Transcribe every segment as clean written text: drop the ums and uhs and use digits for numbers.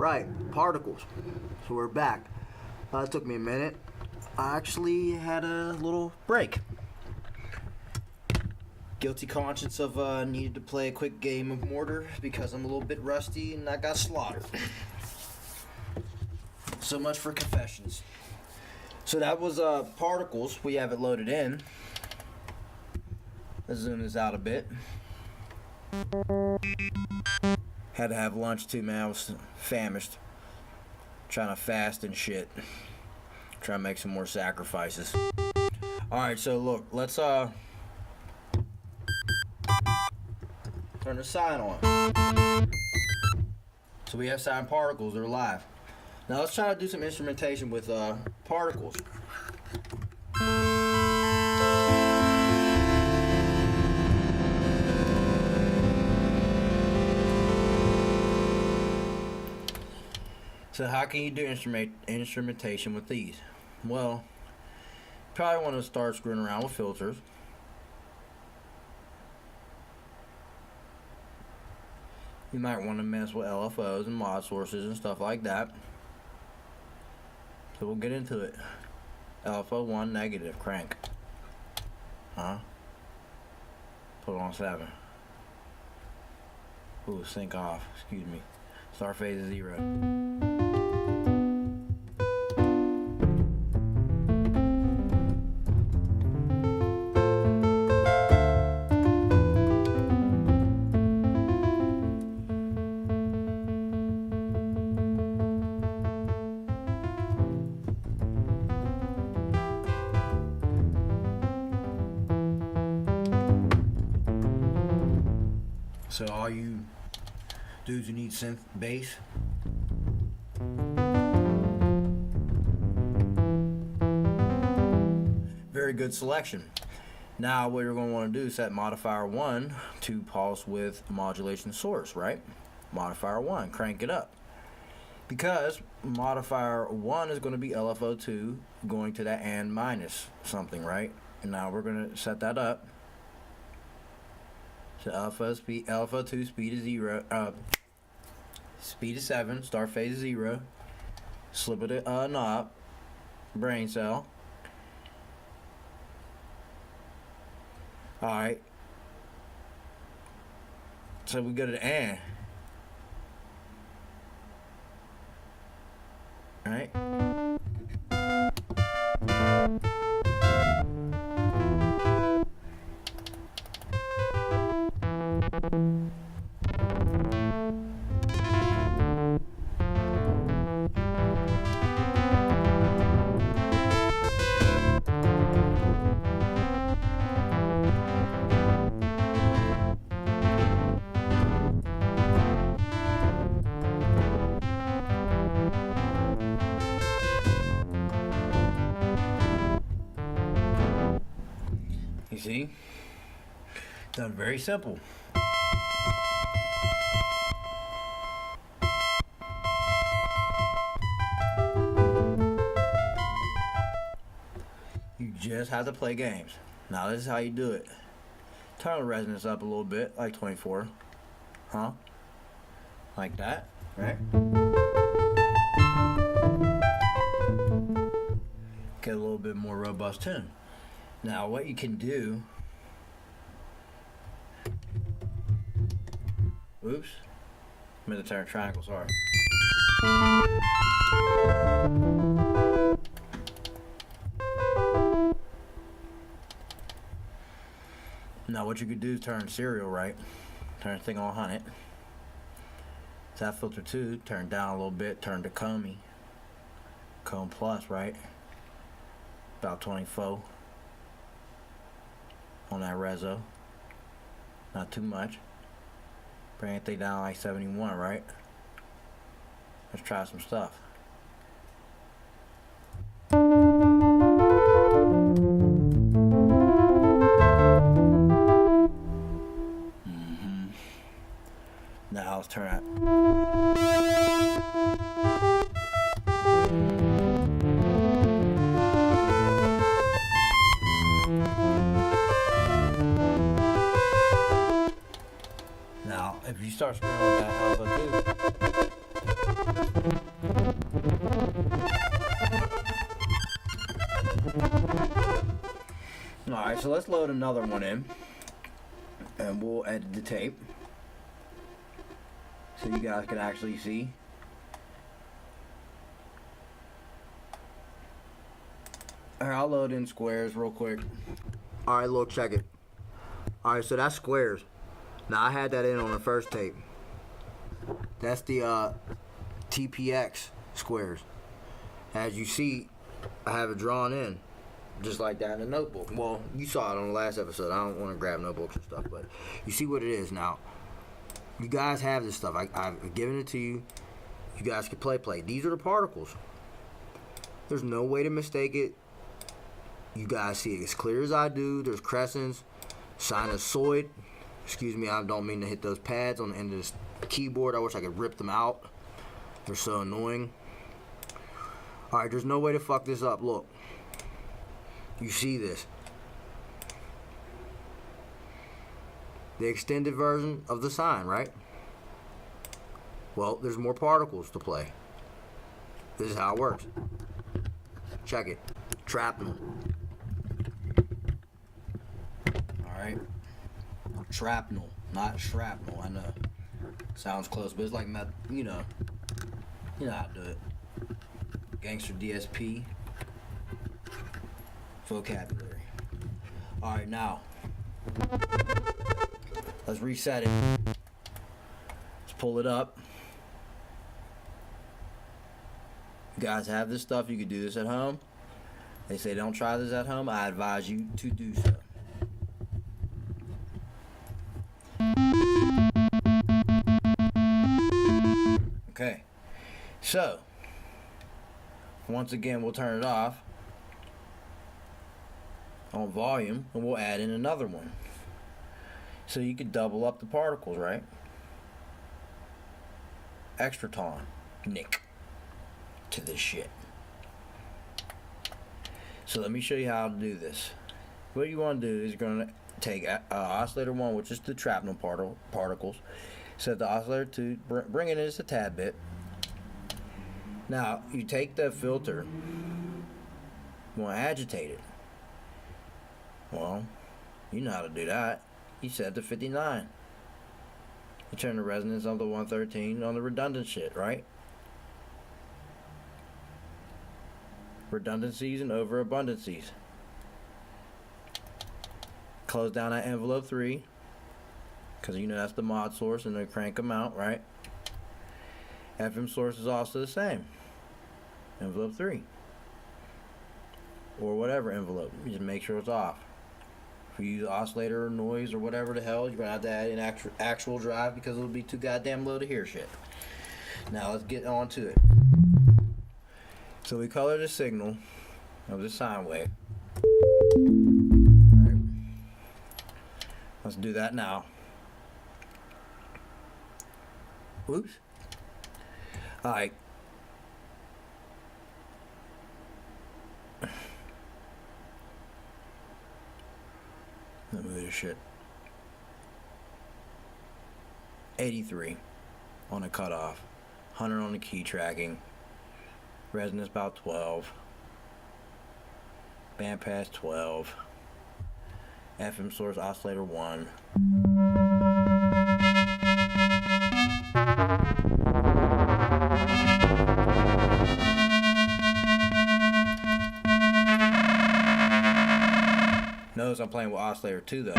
Right, particles. So we're back. It took me a minute. I actually had a little break. Guilty conscience of needed to play a quick game of Mortar because I'm a little bit rusty and I got slaughtered. So much for confessions. So that was particles. We have it loaded in. Let's zoom this out a bit. Had to have lunch too, man. I was famished. Trying to fast and shit. Trying to make some more sacrifices. Alright, so look, let's turn the sign on. So we have sign particles, they're live. Now let's try to do some instrumentation with particles. So how can you do instrumentation with these? Well, you probably want to start screwing around with filters. You might want to mess with LFOs and mod sources and stuff like that. So we'll get into it. LFO 1 negative, crank. Put on 7. Ooh, sync off, excuse me. Start phase is 0. So all you dudes who need synth bass, very good selection. Now what you're going to want to do is set modifier 1 to pulse with modulation source, right? Modifier 1, crank it up. Because modifier 1 is going to be LFO 2 going to that and minus something, right? And now we're going to set that up. So LFO 2 speed is 0, speed is 7, start phase is 0, slip it a knob, brain cell. Alright. So we go to the and. Alright. You see? Done very simple. You just have to play games. Now this is how you do it. Turn the resonance up a little bit, like 24. Like that, right? Get a little bit more robust tune. Now what you can do, oops, I'm going to turn triangles hard. Now what you could do is turn serial, right? Turn the thing on 100. Tap filter 2, turn down a little bit, turn to Comey. Comb plus, right? About 24. On that reso, not too much. Bring it down like 71, right? Let's try some stuff. Now let's turn it. Now, if you start screwing with that alpha too, Alright, so let's load another one in. And we'll edit the tape. So you guys can actually see. Alright, I'll load in squares real quick. Alright, look, check it. Alright, so that's squares. Now I had that in on the first tape. That's the TPX squares. As you see, I have it drawn in. Just like that in the notebook. Well, you saw it on the last episode. I don't want to grab notebooks and stuff, but you see what it is now. You guys have this stuff. I've given it to you. You guys can play. These are the particles. There's no way to mistake it. You guys see it as clear as I do. There's crescents, sinusoid. Excuse me, I don't mean to hit those pads on the end of this keyboard. I wish I could rip them out. They're so annoying. Alright, there's no way to fuck this up. Look. You see this. The extended version of the sign, right? Well, there's more particles to play. This is how it works. Check it. Shrapnel. Alright. Shrapnel, not shrapnel. I know. Sounds close, but it's like, you know how to do it. Gangster DSP. Vocabulary. Alright, now let's reset it. Let's pull it up. You guys have this stuff. You can do this at home. They say don't try this at home. I advise you to do so. Okay. So, once again, we'll turn it off on volume, and we'll add in another one. So you could double up the particles, right? Extra tonic to this shit. So let me show you how to do this. What you want to do is you're going to take oscillator 1, which is the shrapnel particles, set the oscillator 2, bring it in just a tad bit. Now you take the filter, you want to agitate it. Well, you know how to do that. You set it to 59. You turn the resonance on to 113 on the redundant shit, right? Redundancies and overabundancies. Close down that envelope 3, because you know that's the mod source, and then crank them out, right? FM source is also the same. Envelope 3. Or whatever envelope. You just make sure it's off. If you use oscillator or noise or whatever the hell, you're going to have to add an actual drive, because it'll be too goddamn low to hear shit. Now let's get on to it. So we color the signal of the sine wave. Alright. Let's do that now. Whoops. Alright. Let me move this shit. 83 on the cutoff. 100 on the key tracking. Resonance about 12. Bandpass 12. FM source oscillator 1. Notice I'm playing with oscillator 2 though.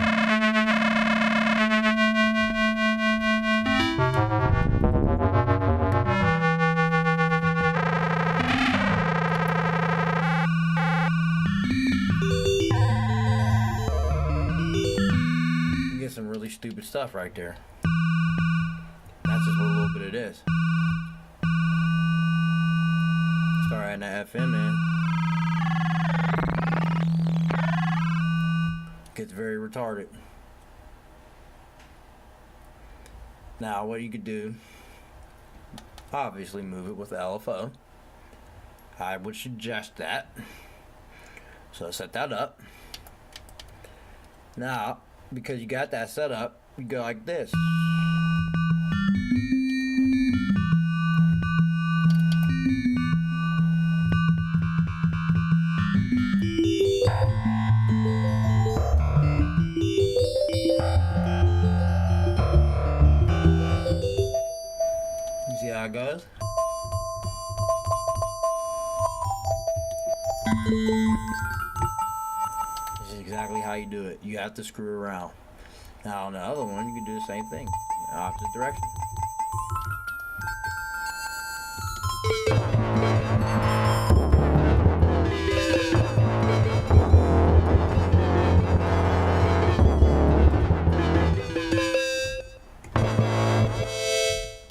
Some really stupid stuff right there. That's just what a little bit it is. Start adding that FM in. Gets very retarded. Now what you could do, obviously move it with the LFO. I would suggest that. So set that up. Now, because you got that set up, you go like this. You see how it goes? This is exactly how you do it. You have to screw around. Now on the other one, you can do the same thing, opposite direction.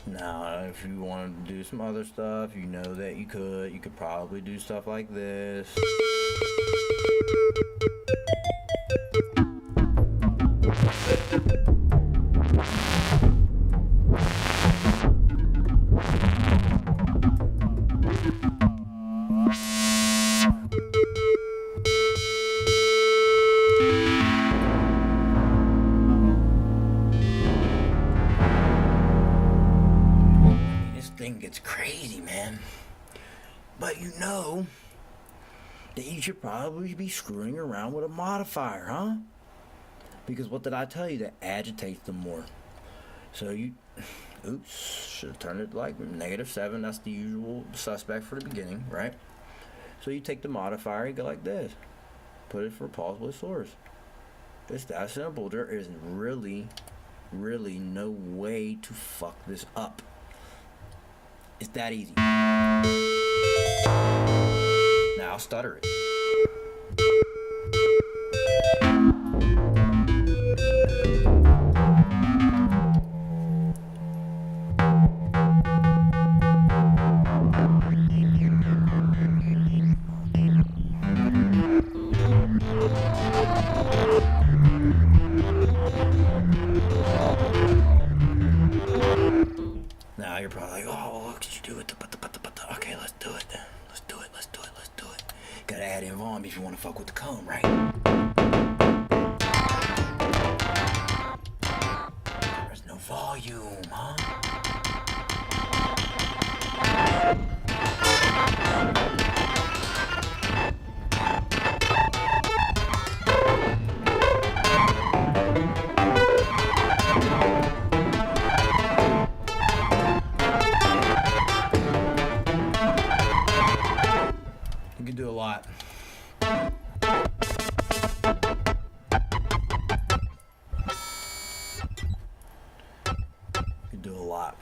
Now, if you wanted to do some other stuff, you know that you could probably do stuff like this. Thing gets crazy, man. But you know that you should probably be screwing around with a modifier, huh? Because what did I tell you? That agitates them more. So you, oops, should have turned it like -7. That's the usual suspect for the beginning, right? So you take the modifier, you go like this. Put it for pause with source. It's that simple. There is really no way to fuck this up. It's that easy. Now stutter it. Now you're probably like, oh, what could you do with the okay, let's do it. Let's do it. Gotta add in volume if you want to fuck with the comb, right? There's no volume, huh? You can do a lot. You can do a lot.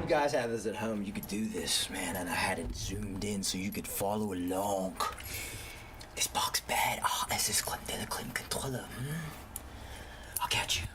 You guys have this at home, you could do this, man, and I had it zoomed in so you could follow along. This box bad. Ah, es ist der Klimmkontrolle. I'll catch you.